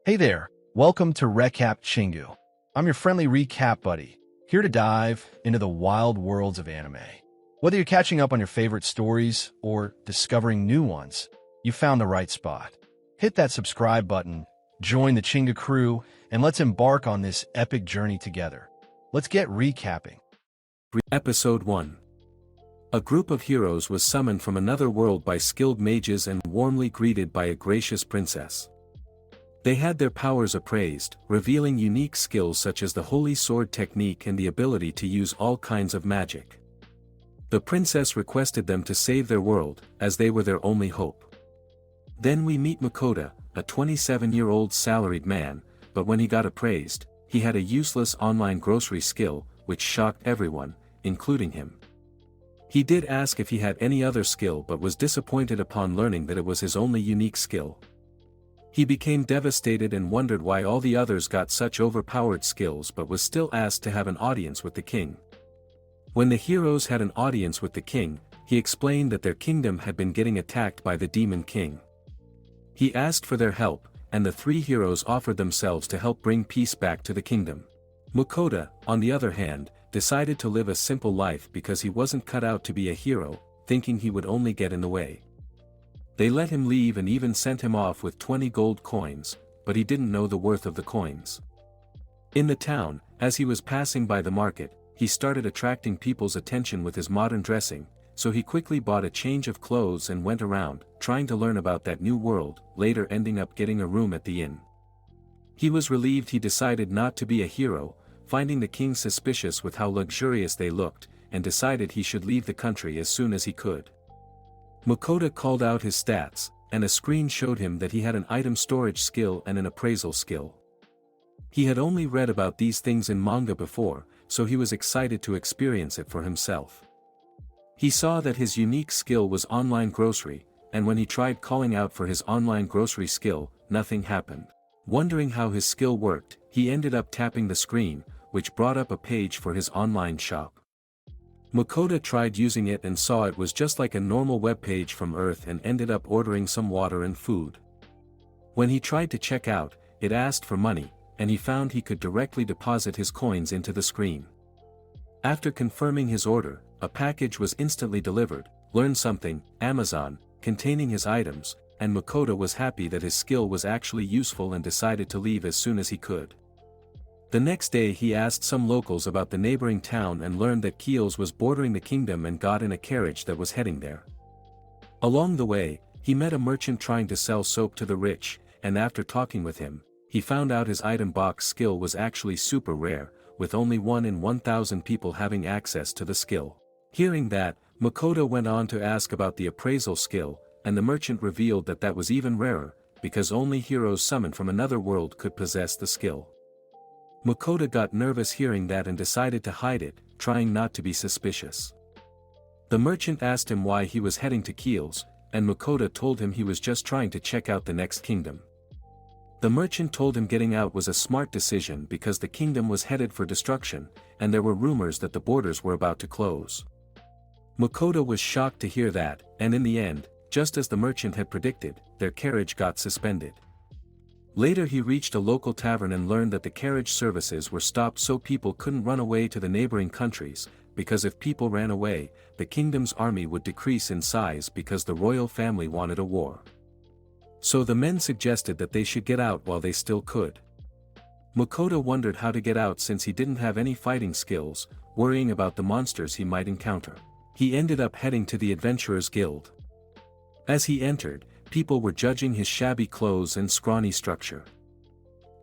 Hey there, welcome to Recap Chingu. I'm your friendly recap buddy, here to dive into the wild worlds of anime. Whether you're catching up on your favorite stories or discovering new ones, you found the right spot. Hit that subscribe button, join the Chingu crew, and let's embark on this epic journey together. Let's get recapping. Episode 1. A group of heroes was summoned from another world by skilled mages and warmly greeted by a gracious princess. They had their powers appraised, revealing unique skills such as the holy sword technique and the ability to use all kinds of magic. The princess requested them to save their world, as they were their only hope. Then we meet Makoto, a 27-year-old salaried man, but when he got appraised, he had a useless online grocery skill, which shocked everyone, including him. He did ask if he had any other skill but was disappointed upon learning that it was his only unique skill. He became devastated and wondered why all the others got such overpowered skills but was still asked to have an audience with the king. When the heroes had an audience with the king, he explained that their kingdom had been getting attacked by the demon king. He asked for their help, and the three heroes offered themselves to help bring peace back to the kingdom. Makoto, on the other hand, decided to live a simple life because he wasn't cut out to be a hero, thinking he would only get in the way. They let him leave and even sent him off with 20 gold coins, but he didn't know the worth of the coins. In the town, as he was passing by the market, he started attracting people's attention with his modern dressing, so he quickly bought a change of clothes and went around, trying to learn about that new world, later ending up getting a room at the inn. He was relieved he decided not to be a hero, finding the king suspicious with how luxurious they looked, and decided he should leave the country as soon as he could. Makoto called out his stats, and a screen showed him that he had an item storage skill and an appraisal skill. He had only read about these things in manga before, so he was excited to experience it for himself. He saw that his unique skill was online grocery, and when he tried calling out for his online grocery skill, nothing happened. Wondering how his skill worked, he ended up tapping the screen, which brought up a page for his online shop. Makoto tried using it and saw it was just like a normal web page from Earth and ended up ordering some water and food. When he tried to check out, it asked for money, and he found he could directly deposit his coins into the screen. After confirming his order, a package was instantly delivered, learn something, Amazon, containing his items, and Makoto was happy that his skill was actually useful and decided to leave as soon as he could. The next day he asked some locals about the neighboring town and learned that Keels was bordering the kingdom and got in a carriage that was heading there. Along the way, he met a merchant trying to sell soap to the rich, and after talking with him, he found out his item box skill was actually super rare, with only 1 in 1,000 people having access to the skill. Hearing that, Makoto went on to ask about the appraisal skill, and the merchant revealed that that was even rarer, because only heroes summoned from another world could possess the skill. Makoto got nervous hearing that and decided to hide it, trying not to be suspicious. The merchant asked him why he was heading to Keels, and Makoto told him he was just trying to check out the next kingdom. The merchant told him getting out was a smart decision because the kingdom was headed for destruction, and there were rumors that the borders were about to close. Makoto was shocked to hear that, and in the end, just as the merchant had predicted, their carriage got suspended. Later he reached a local tavern and learned that the carriage services were stopped so people couldn't run away to the neighboring countries, because if people ran away, the kingdom's army would decrease in size because the royal family wanted a war. So the men suggested that they should get out while they still could. Makoto wondered how to get out since he didn't have any fighting skills, worrying about the monsters he might encounter. He ended up heading to the Adventurers Guild. As he entered, people were judging his shabby clothes and scrawny structure.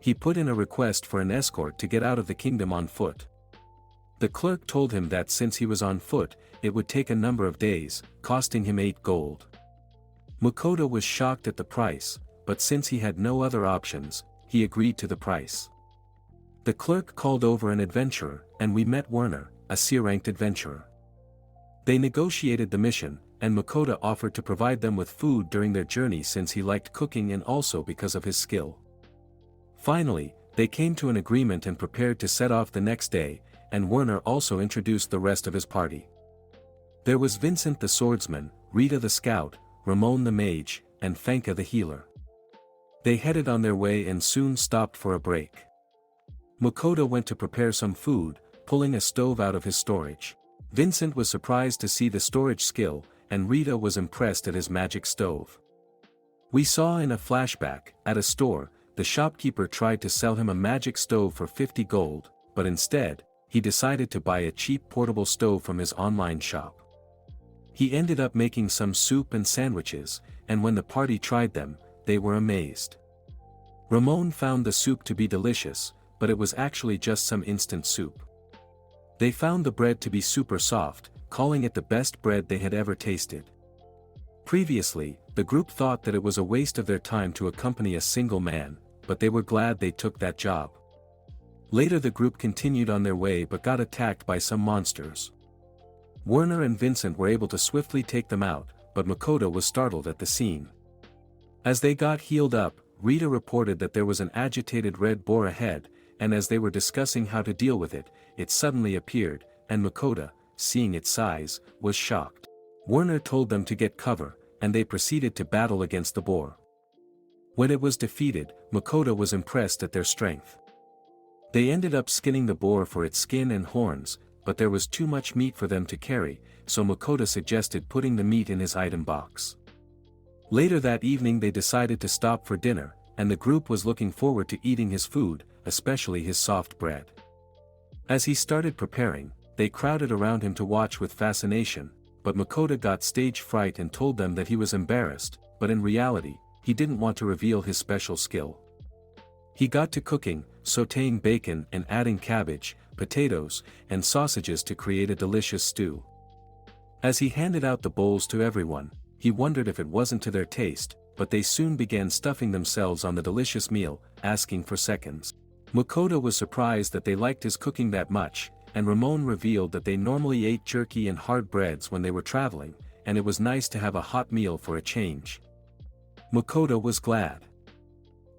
He put in a request for an escort to get out of the kingdom on foot. The clerk told him that since he was on foot, it would take a number of days, costing him 8 gold. Makoto was shocked at the price, but since he had no other options, he agreed to the price. The clerk called over an adventurer, and we met Werner, a C-ranked adventurer. They negotiated the mission, and Makoto offered to provide them with food during their journey since he liked cooking and also because of his skill. Finally, they came to an agreement and prepared to set off the next day, and Werner also introduced the rest of his party. There was Vincent the swordsman, Rita the scout, Ramon the mage, and Fanka the healer. They headed on their way and soon stopped for a break. Makoto went to prepare some food, pulling a stove out of his storage. Vincent was surprised to see the storage skill, and Rita was impressed at his magic stove. We saw in a flashback, at a store, the shopkeeper tried to sell him a magic stove for 50 gold, but instead, he decided to buy a cheap portable stove from his online shop. He ended up making some soup and sandwiches, and when the party tried them, they were amazed. Ramon found the soup to be delicious, but it was actually just some instant soup. They found the bread to be super soft, calling it the best bread they had ever tasted. Previously, the group thought that it was a waste of their time to accompany a single man, but they were glad they took that job. Later the group continued on their way but got attacked by some monsters. Werner and Vincent were able to swiftly take them out, but Makoto was startled at the scene. As they got healed up, Rita reported that there was an agitated red boar ahead, and as they were discussing how to deal with it, it suddenly appeared, and Makoto, seeing its size, was shocked. Werner told them to get cover, and they proceeded to battle against the boar. When it was defeated, Makoto was impressed at their strength. They ended up skinning the boar for its skin and horns, but there was too much meat for them to carry, so Makoto suggested putting the meat in his item box. Later that evening they decided to stop for dinner, and the group was looking forward to eating his food, especially his soft bread. As he started preparing, they crowded around him to watch with fascination, but Makoto got stage fright and told them that he was embarrassed, but in reality, he didn't want to reveal his special skill. He got to cooking, sautéing bacon and adding cabbage, potatoes, and sausages to create a delicious stew. As he handed out the bowls to everyone, he wondered if it wasn't to their taste, but they soon began stuffing themselves on the delicious meal, asking for seconds. Makoto was surprised that they liked his cooking that much, and Ramon revealed that they normally ate jerky and hard breads when they were traveling, and it was nice to have a hot meal for a change. Makoto was glad.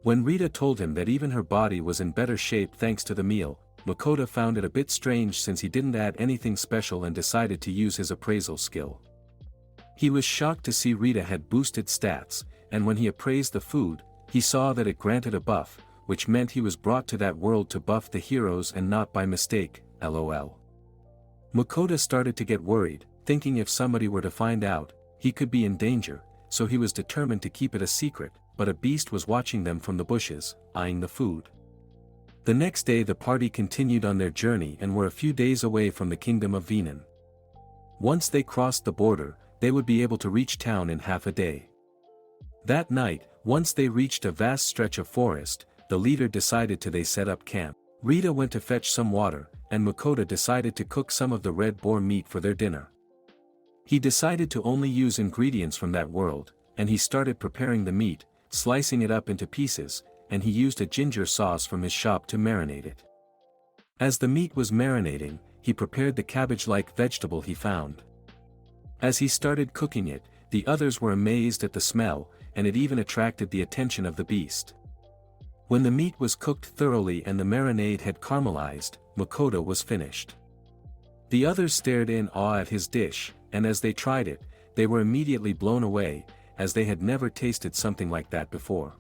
When Rita told him that even her body was in better shape thanks to the meal, Makoto found it a bit strange since he didn't add anything special and decided to use his appraisal skill. He was shocked to see Rita had boosted stats, and when he appraised the food, he saw that it granted a buff, which meant he was brought to that world to buff the heroes and not by mistake, lol. Makoto started to get worried, thinking if somebody were to find out, he could be in danger, so he was determined to keep it a secret, but a beast was watching them from the bushes, eyeing the food. The next day the party continued on their journey and were a few days away from the kingdom of Venan. Once they crossed the border, they would be able to reach town in half a day. That night, once they reached a vast stretch of forest, the leader decided they set up camp. Rita went to fetch some water, and Makoto decided to cook some of the red boar meat for their dinner. He decided to only use ingredients from that world, and he started preparing the meat, slicing it up into pieces, and he used a ginger sauce from his shop to marinate it. As the meat was marinating, he prepared the cabbage-like vegetable he found. As he started cooking it, the others were amazed at the smell, and it even attracted the attention of the beast. When the meat was cooked thoroughly and the marinade had caramelized, Makoto was finished. The others stared in awe at his dish, and as they tried it, they were immediately blown away, as they had never tasted something like that before.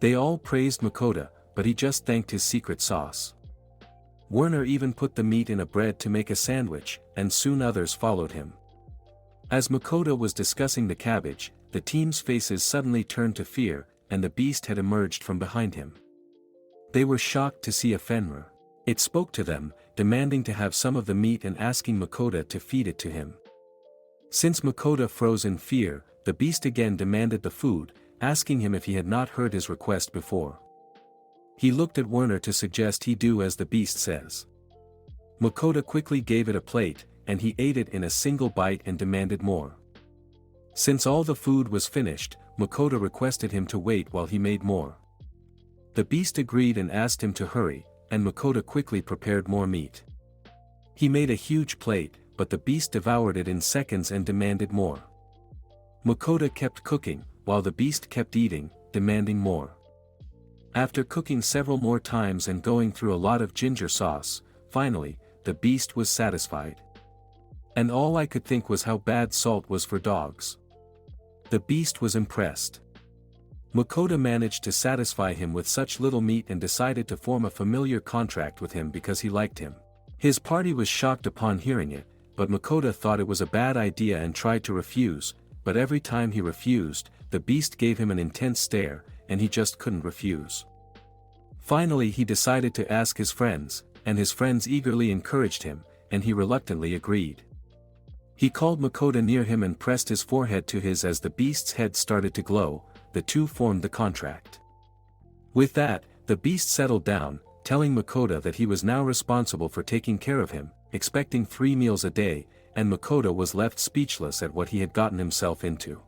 They all praised Makoto, but he just thanked his secret sauce. Werner even put the meat in a bread to make a sandwich, and soon others followed him. As Makoto was discussing the cabbage, the team's faces suddenly turned to fear, and the beast had emerged from behind him. They were shocked to see a Fenrir. It spoke to them, demanding to have some of the meat and asking Makoto to feed it to him. Since Makoto froze in fear, the beast again demanded the food, asking him if he had not heard his request before. He looked at Werner to suggest he do as the beast says. Makoto quickly gave it a plate, and he ate it in a single bite and demanded more. Since all the food was finished, Makoto requested him to wait while he made more. The beast agreed and asked him to hurry, and Makoto quickly prepared more meat. He made a huge plate, but the beast devoured it in seconds and demanded more. Makoto kept cooking, while the beast kept eating, demanding more. After cooking several more times and going through a lot of ginger sauce, finally, the beast was satisfied. And all I could think was how bad salt was for dogs. The beast was impressed. Makoto managed to satisfy him with such little meat and decided to form a familiar contract with him because he liked him. His party was shocked upon hearing it, but Makoto thought it was a bad idea and tried to refuse, but every time he refused, the beast gave him an intense stare, and he just couldn't refuse. Finally he decided to ask his friends, and his friends eagerly encouraged him, and he reluctantly agreed. He called Makoto near him and pressed his forehead to his as the beast's head started to glow. The two formed the contract. With that, the beast settled down, telling Makoto that he was now responsible for taking care of him, expecting 3 meals a day, and Makoto was left speechless at what he had gotten himself into.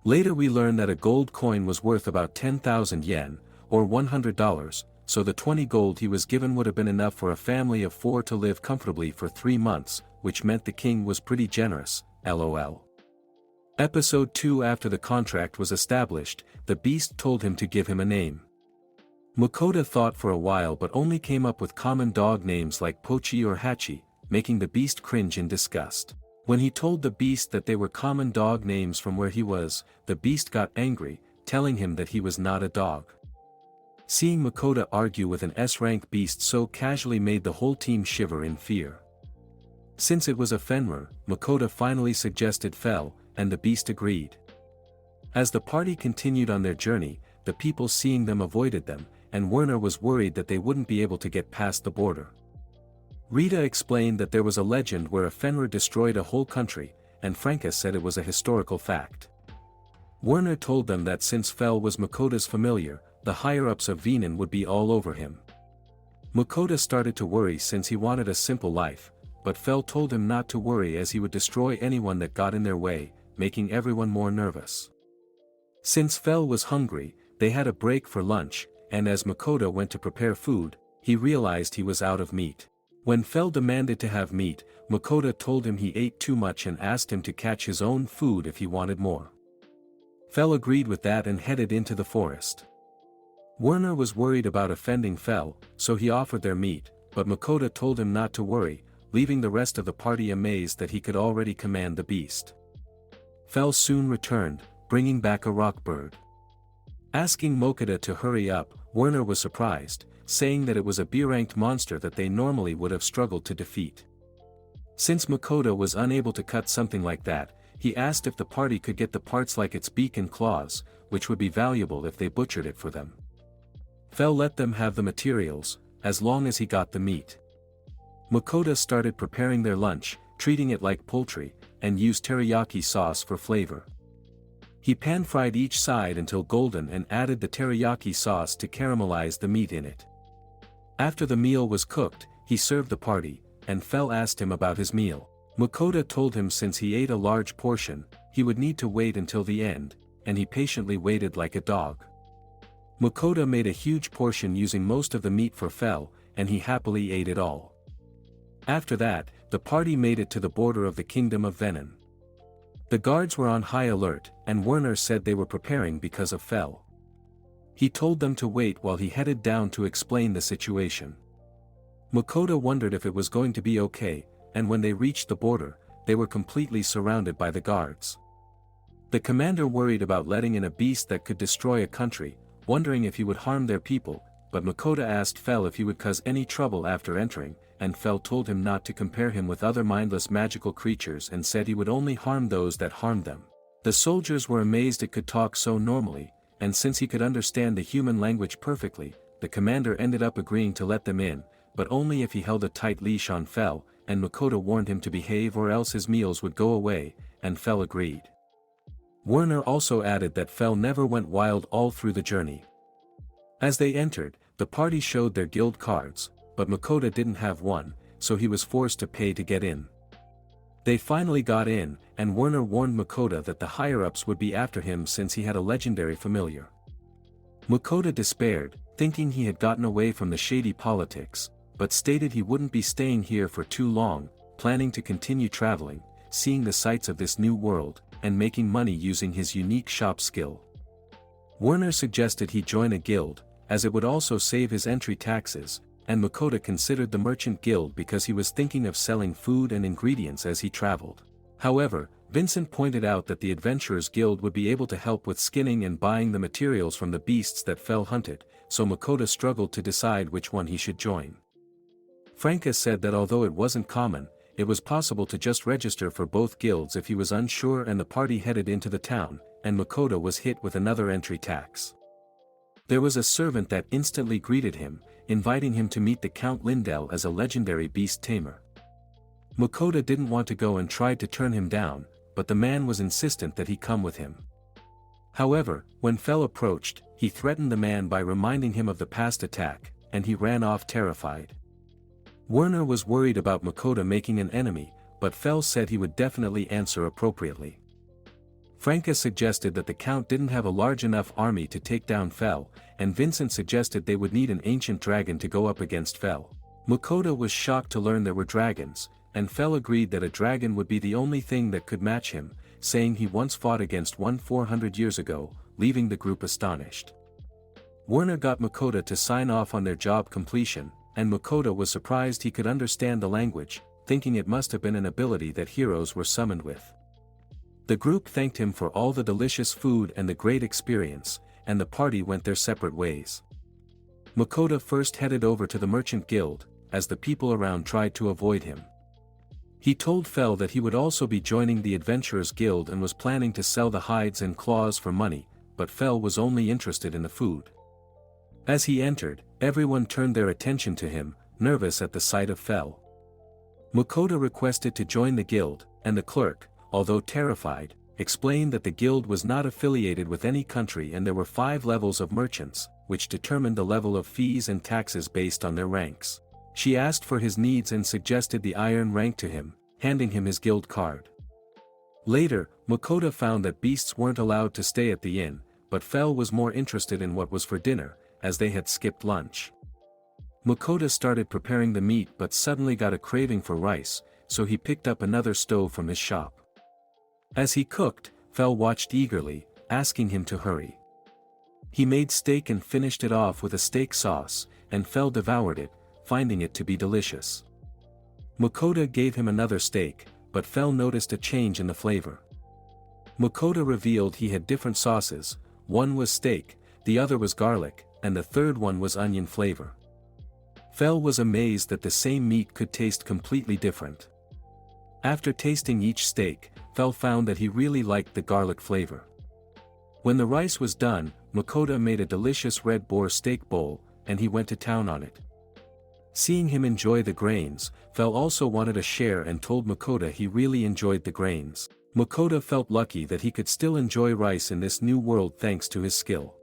Later we learned that a gold coin was worth about 10,000 yen, or $100, so the 20 gold he was given would have been enough for a family of 4 to live comfortably for 3 months, which meant the king was pretty generous, lol. Episode 2. After the contract was established, the beast told him to give him a name. Makoto thought for a while but only came up with common dog names like Pochi or Hachi, making the beast cringe in disgust. When he told the beast that they were common dog names from where he was, the beast got angry, telling him that he was not a dog. Seeing Makoto argue with an S-rank beast so casually made the whole team shiver in fear. Since it was a Fenrir, Makoto finally suggested Fell, and the beast agreed. As the party continued on their journey, the people seeing them avoided them, and Werner was worried that they wouldn't be able to get past the border. Rita explained that there was a legend where a Fenrir destroyed a whole country, and Franca said it was a historical fact. Werner told them that since Fell was Makoto's familiar, the higher-ups of Venan would be all over him. Makoto started to worry since he wanted a simple life, but Fell told him not to worry as he would destroy anyone that got in their way, making everyone more nervous. Since Fell was hungry, they had a break for lunch, and as Makoto went to prepare food, he realized he was out of meat. When Fell demanded to have meat, Makoto told him he ate too much and asked him to catch his own food if he wanted more. Fell agreed with that and headed into the forest. Werner was worried about offending Fell, so he offered their meat, but Makoto told him not to worry, leaving the rest of the party amazed that he could already command the beast. Fell soon returned, bringing back a rock bird. Asking Makoto to hurry up, Werner was surprised, saying that it was a B-ranked monster that they normally would have struggled to defeat. Since Makoto was unable to cut something like that, he asked if the party could get the parts like its beak and claws, which would be valuable if they butchered it for them. Fell let them have the materials, as long as he got the meat. Makoto started preparing their lunch, treating it like poultry, and used teriyaki sauce for flavor. He pan-fried each side until golden and added the teriyaki sauce to caramelize the meat in it. After the meal was cooked, he served the party, and Fell asked him about his meal. Makoto told him since he ate a large portion, he would need to wait until the end, and he patiently waited like a dog. Makoto made a huge portion using most of the meat for Fell, and he happily ate it all. After that, the party made it to the border of the kingdom of Venan. The guards were on high alert, and Werner said they were preparing because of Fell. He told them to wait while he headed down to explain the situation. Makoto wondered if it was going to be okay, and when they reached the border, they were completely surrounded by the guards. The commander worried about letting in a beast that could destroy a country, wondering if he would harm their people, but Makoto asked Fell if he would cause any trouble after entering, and Fell told him not to compare him with other mindless magical creatures and said he would only harm those that harmed them. The soldiers were amazed it could talk so normally, and since he could understand the human language perfectly, the commander ended up agreeing to let them in, but only if he held a tight leash on Fell, and Makoto warned him to behave or else his meals would go away, and Fell agreed. Werner also added that Fell never went wild all through the journey. As they entered, the party showed their guild cards, but Makoto didn't have one, so he was forced to pay to get in. They finally got in, and Werner warned Makoto that the higher-ups would be after him since he had a legendary familiar. Makoto despaired, thinking he had gotten away from the shady politics, but stated he wouldn't be staying here for too long, planning to continue traveling, seeing the sights of this new world, and making money using his unique shop skill. Werner suggested he join a guild, as it would also save his entry taxes, and Makoto considered the merchant guild because he was thinking of selling food and ingredients as he traveled. However, Vincent pointed out that the Adventurers Guild would be able to help with skinning and buying the materials from the beasts that Fell hunted, so Makoto struggled to decide which one he should join. Franca said that although it wasn't common, it was possible to just register for both guilds if he was unsure, and the party headed into the town, and Makoto was hit with another entry tax. There was a servant that instantly greeted him, inviting him to meet the Count Lindell as a legendary beast tamer. Makoto didn't want to go and tried to turn him down, but the man was insistent that he come with him. However, when Fell approached, he threatened the man by reminding him of the past attack, and he ran off terrified. Werner was worried about Makoto making an enemy, but Fell said he would definitely answer appropriately. Franca suggested that the Count didn't have a large enough army to take down Fell, and Vincent suggested they would need an ancient dragon to go up against Fell. Makoto was shocked to learn there were dragons, and Fell agreed that a dragon would be the only thing that could match him, saying he once fought against one 400 years ago, leaving the group astonished. Werner got Makoto to sign off on their job completion, and Makoto was surprised he could understand the language, thinking it must have been an ability that heroes were summoned with. The group thanked him for all the delicious food and the great experience, and the party went their separate ways. Makoto first headed over to the Merchant Guild, as the people around tried to avoid him. He told Fell that he would also be joining the Adventurers Guild and was planning to sell the hides and claws for money, but Fell was only interested in the food. As he entered, everyone turned their attention to him, nervous at the sight of Fell. Makoto requested to join the guild, and the clerk, although terrified, explained that the guild was not affiliated with any country and there were 5 levels of merchants, which determined the level of fees and taxes based on their ranks. She asked for his needs and suggested the iron rank to him, handing him his guild card. Later, Makoto found that beasts weren't allowed to stay at the inn, but Fell was more interested in what was for dinner, as they had skipped lunch. Makoto started preparing the meat but suddenly got a craving for rice, so he picked up another stove from his shop. As he cooked, Fell watched eagerly, asking him to hurry. He made steak and finished it off with a steak sauce, and Fell devoured it, finding it to be delicious. Makoto gave him another steak, but Fell noticed a change in the flavor. Makoto revealed he had different sauces, one was steak, the other was garlic, and the third one was onion flavor. Fell was amazed that the same meat could taste completely different. After tasting each steak, Fell found that he really liked the garlic flavor. When the rice was done, Makoto made a delicious red boar steak bowl, and he went to town on it. Seeing him enjoy the grains, Fell also wanted a share and told Makoto he really enjoyed the grains. Makoto felt lucky that he could still enjoy rice in this new world thanks to his skill.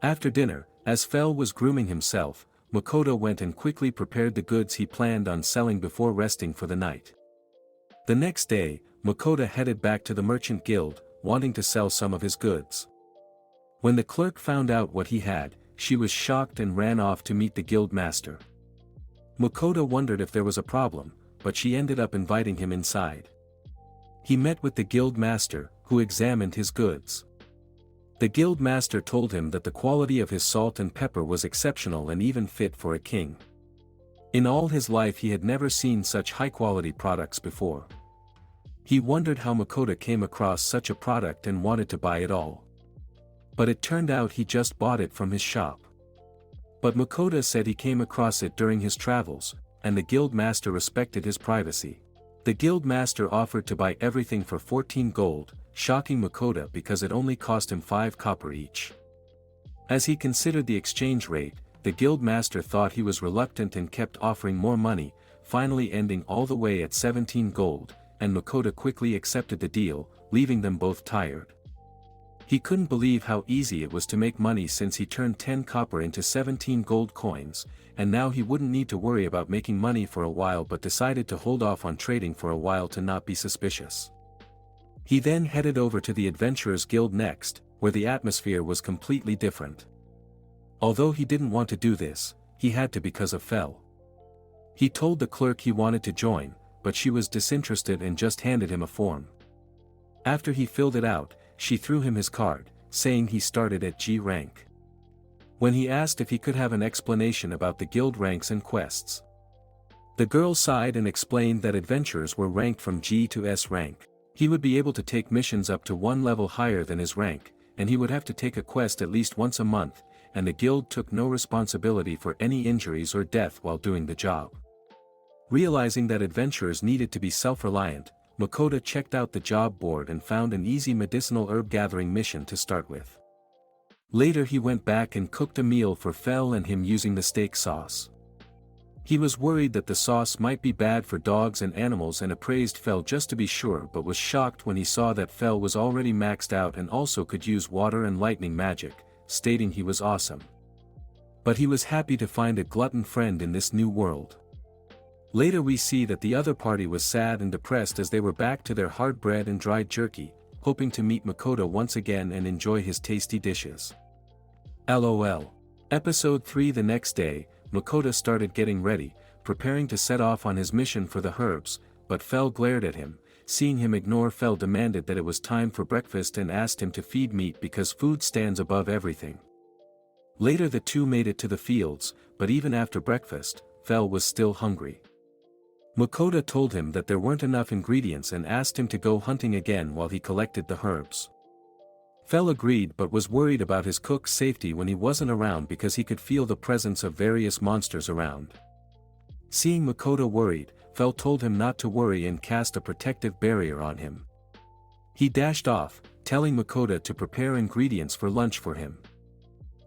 After dinner, as Fell was grooming himself, Makoto went and quickly prepared the goods he planned on selling before resting for the night. The next day, Makoto headed back to the Merchant Guild, wanting to sell some of his goods. When the clerk found out what he had, she was shocked and ran off to meet the guild master. Makoto wondered if there was a problem, but she ended up inviting him inside. He met with the guild master, who examined his goods. The guild master told him that the quality of his salt and pepper was exceptional and even fit for a king. In all his life he had never seen such high-quality products before. He wondered how Makoto came across such a product and wanted to buy it all. But it turned out he just bought it from his shop. But Makoto said he came across it during his travels, and the guild master respected his privacy. The guild master offered to buy everything for 14 gold, shocking Makoto because it only cost him 5 copper each. As he considered the exchange rate, the guild master thought he was reluctant and kept offering more money, finally ending all the way at 17 gold, and Makoto quickly accepted the deal, leaving them both tired. He couldn't believe how easy it was to make money since he turned 10 copper into 17 gold coins, and now he wouldn't need to worry about making money for a while but decided to hold off on trading for a while to not be suspicious. He then headed over to the Adventurers Guild next, where the atmosphere was completely different. Although he didn't want to do this, he had to because of Fell. He told the clerk he wanted to join, but she was disinterested and just handed him a form. After he filled it out, she threw him his card, saying he started at G rank. When he asked if he could have an explanation about the guild ranks and quests, the girl sighed and explained that adventurers were ranked from G to S rank. He would be able to take missions up to one level higher than his rank, and he would have to take a quest at least once a month, and the guild took no responsibility for any injuries or death while doing the job. Realizing that adventurers needed to be self-reliant, Makoto checked out the job board and found an easy medicinal herb gathering mission to start with. Later he went back and cooked a meal for Fel and him using the steak sauce. He was worried that the sauce might be bad for dogs and animals and appraised Fel just to be sure, but was shocked when he saw that Fel was already maxed out and also could use water and lightning magic, stating he was awesome. But he was happy to find a glutton friend in this new world. Later we see that the other party was sad and depressed as they were back to their hard bread and dried jerky, hoping to meet Makoto once again and enjoy his tasty dishes. LOL. Episode 3. The next day, Makoto started getting ready, preparing to set off on his mission for the herbs, but Fel glared at him. Seeing him ignore, Fel demanded that it was time for breakfast and asked him to feed meat because food stands above everything. Later the two made it to the fields, but even after breakfast, Fel was still hungry. Makoto told him that there weren't enough ingredients and asked him to go hunting again while he collected the herbs. Fel agreed but was worried about his cook's safety when he wasn't around because he could feel the presence of various monsters around. Seeing Makoto worried, Fel told him not to worry and cast a protective barrier on him. He dashed off, telling Makoto to prepare ingredients for lunch for him.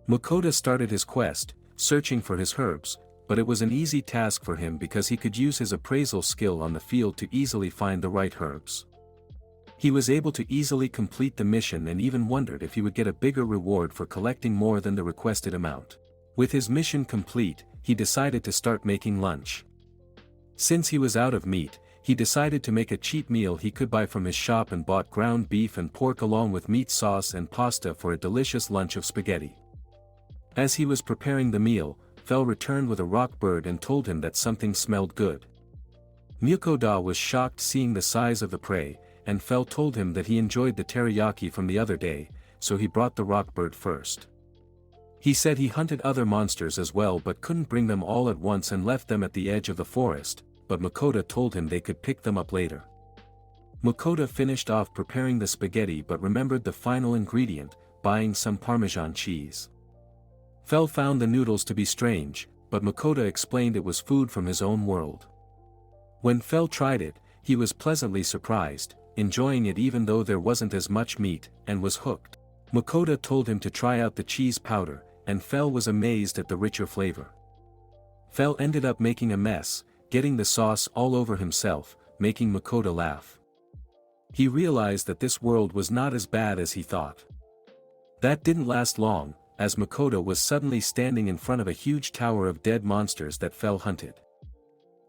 Makoto started his quest, searching for his herbs, but it was an easy task for him because he could use his appraisal skill on the field to easily find the right herbs. He was able to easily complete the mission and even wondered if he would get a bigger reward for collecting more than the requested amount. With his mission complete, he decided to start making lunch. Since he was out of meat, he decided to make a cheap meal he could buy from his shop and bought ground beef and pork along with meat sauce and pasta for a delicious lunch of spaghetti. As he was preparing the meal, Fel returned with a rock bird and told him that something smelled good. Makoto was shocked seeing the size of the prey, and Fel told him that he enjoyed the teriyaki from the other day, so he brought the rock bird first. He said he hunted other monsters as well but couldn't bring them all at once and left them at the edge of the forest, but Makoto told him they could pick them up later. Makoto finished off preparing the spaghetti but remembered the final ingredient, buying some Parmesan cheese. Fel found the noodles to be strange, but Makoto explained it was food from his own world. When Fel tried it, he was pleasantly surprised, enjoying it even though there wasn't as much meat, and was hooked. Makoto told him to try out the cheese powder, and Fel was amazed at the richer flavor. Fel ended up making a mess, getting the sauce all over himself, making Makoto laugh. He realized that this world was not as bad as he thought. That didn't last long, as Makoto was suddenly standing in front of a huge tower of dead monsters that Fel hunted.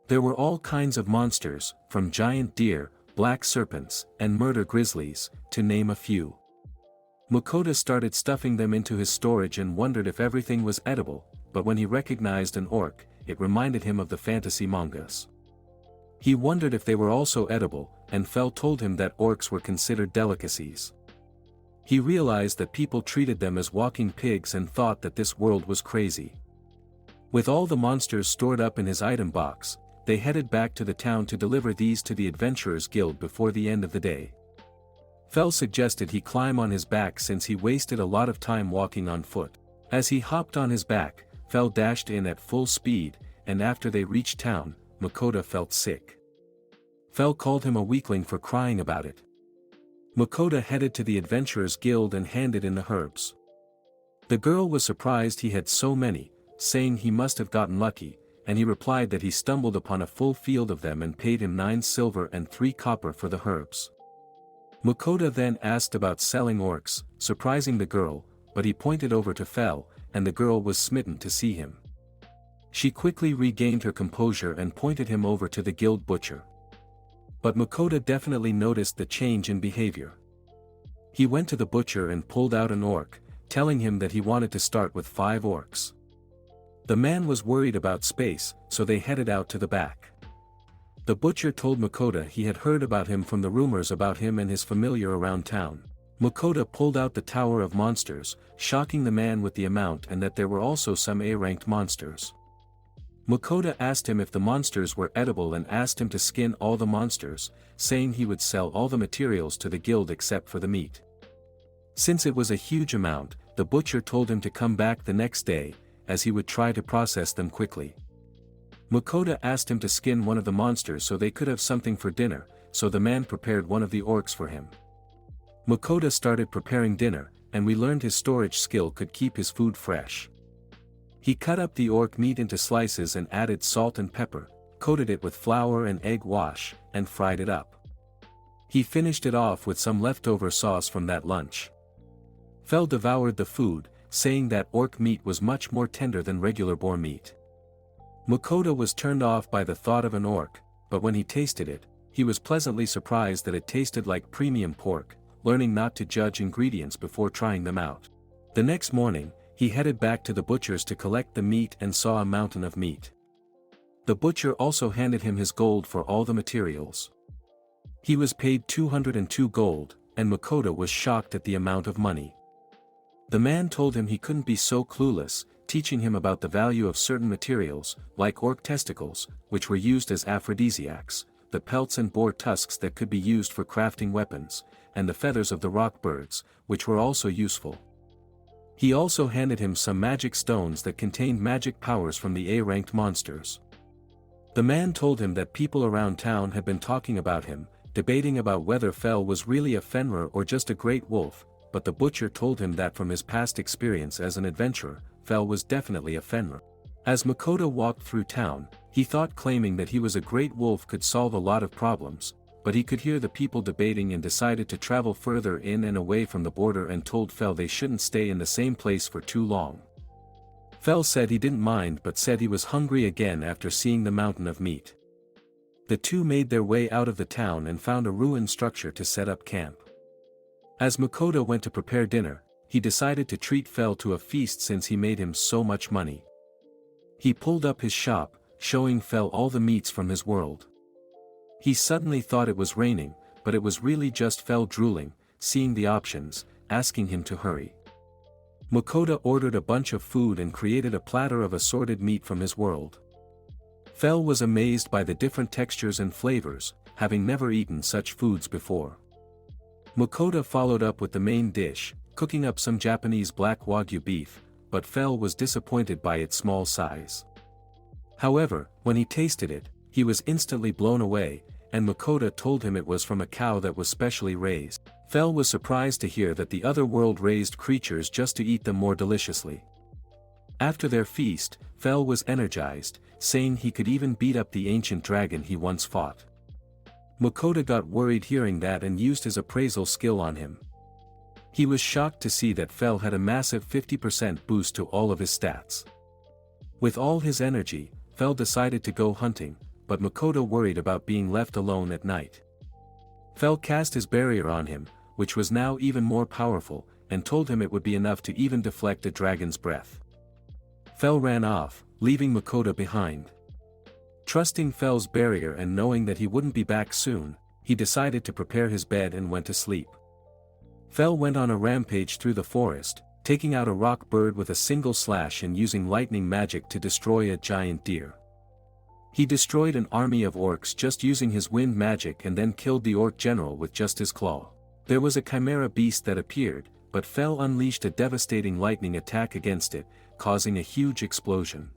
There were all kinds of monsters, from giant deer, black serpents, and murder grizzlies, to name a few. Makoto started stuffing them into his storage and wondered if everything was edible, but when he recognized an orc, it reminded him of the fantasy mangas. He wondered if they were also edible, and Fel told him that orcs were considered delicacies. He realized that people treated them as walking pigs and thought that this world was crazy. With all the monsters stored up in his item box, they headed back to the town to deliver these to the Adventurers Guild before the end of the day. Fel suggested he climb on his back since he wasted a lot of time walking on foot. As he hopped on his back, Fel dashed in at full speed, and after they reached town, Makoto felt sick. Fel called him a weakling for crying about it. Makoto headed to the Adventurers Guild and handed in the herbs. The girl was surprised he had so many, saying he must have gotten lucky, and he replied that he stumbled upon a full field of them and paid him 9 silver and 3 copper for the herbs. Makoto then asked about selling orcs, surprising the girl, but he pointed over to Fel, and the girl was smitten to see him. She quickly regained her composure and pointed him over to the guild butcher. But Makoto definitely noticed the change in behavior. He went to the butcher and pulled out an orc, telling him that he wanted to start with 5 orcs. The man was worried about space, so they headed out to the back. The butcher told Makoto he had heard about him from the rumors about him and his familiar around town. Makoto pulled out the Tower of Monsters, shocking the man with the amount and that there were also some A-ranked monsters. Makoto asked him if the monsters were edible and asked him to skin all the monsters, saying he would sell all the materials to the guild except for the meat. Since it was a huge amount, the butcher told him to come back the next day, as he would try to process them quickly. Makoto asked him to skin one of the monsters so they could have something for dinner, so the man prepared one of the orcs for him. Makoto started preparing dinner, and we learned his storage skill could keep his food fresh. He cut up the orc meat into slices and added salt and pepper, coated it with flour and egg wash, and fried it up. He finished it off with some leftover sauce from that lunch. Fel devoured the food, saying that orc meat was much more tender than regular boar meat. Makoto was turned off by the thought of an orc, but when he tasted it, he was pleasantly surprised that it tasted like premium pork, learning not to judge ingredients before trying them out. The next morning, he headed back to the butcher's to collect the meat and saw a mountain of meat. The butcher also handed him his gold for all the materials. He was paid 202 gold, and Makoto was shocked at the amount of money. The man told him he couldn't be so clueless, teaching him about the value of certain materials, like orc testicles, which were used as aphrodisiacs, the pelts and boar tusks that could be used for crafting weapons, and the feathers of the rock birds, which were also useful. He also handed him some magic stones that contained magic powers from the A-ranked monsters. The man told him that people around town had been talking about him, debating about whether Fel was really a Fenrir or just a great wolf, but the butcher told him that from his past experience as an adventurer, Fel was definitely a Fenrir. As Makoto walked through town, he thought claiming that he was a great wolf could solve a lot of problems, but he could hear the people debating and decided to travel further in and away from the border and told Fel they shouldn't stay in the same place for too long. Fel said he didn't mind but said he was hungry again after seeing the mountain of meat. The two made their way out of the town and found a ruined structure to set up camp. As Makoto went to prepare dinner, he decided to treat Fel to a feast since he made him so much money. He pulled up his shop, showing Fel all the meats from his world. He suddenly thought it was raining, but it was really just Fel drooling, seeing the options, asking him to hurry. Makoto ordered a bunch of food and created a platter of assorted meat from his world. Fel was amazed by the different textures and flavors, having never eaten such foods before. Makoto followed up with the main dish, cooking up some Japanese black Wagyu beef, but Fel was disappointed by its small size. However, when he tasted it, he was instantly blown away, and Makoto told him it was from a cow that was specially raised. Fel was surprised to hear that the other world raised creatures just to eat them more deliciously. After their feast, Fel was energized, saying he could even beat up the ancient dragon he once fought. Makoto got worried hearing that and used his appraisal skill on him. He was shocked to see that Fel had a massive 50% boost to all of his stats. With all his energy, Fel decided to go hunting, but Makoto worried about being left alone at night. Fel cast his barrier on him, which was now even more powerful, and told him it would be enough to even deflect a dragon's breath. Fel ran off, leaving Makoto behind. Trusting Fel's barrier and knowing that he wouldn't be back soon, he decided to prepare his bed and went to sleep. Fel went on a rampage through the forest, taking out a rock bird with a single slash and using lightning magic to destroy a giant deer. He destroyed an army of orcs just using his wind magic and then killed the orc general with just his claw. There was a chimera beast that appeared, but Fel unleashed a devastating lightning attack against it, causing a huge explosion.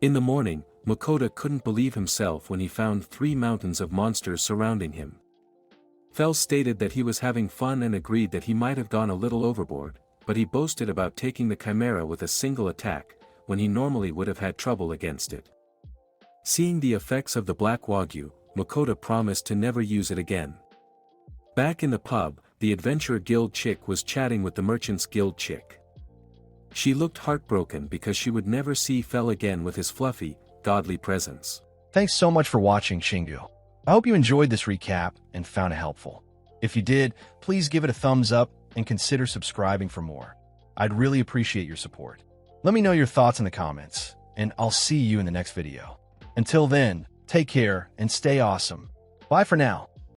In the morning, Makoto couldn't believe himself when he found 3 mountains of monsters surrounding him. Fel stated that he was having fun and agreed that he might have gone a little overboard, but he boasted about taking the chimera with a single attack, when he normally would have had trouble against it. Seeing the effects of the black Wagyu, Makoto promised to never use it again. Back in the pub, the Adventurer Guild chick was chatting with the Merchants Guild chick. She looked heartbroken because she would never see Fel again with his fluffy, godly presence. Thanks so much for watching, Shingu. I hope you enjoyed this recap and found it helpful. If you did, please give it a thumbs up and consider subscribing for more. I'd really appreciate your support. Let me know your thoughts in the comments, and I'll see you in the next video. Until then, take care and stay awesome. Bye for now.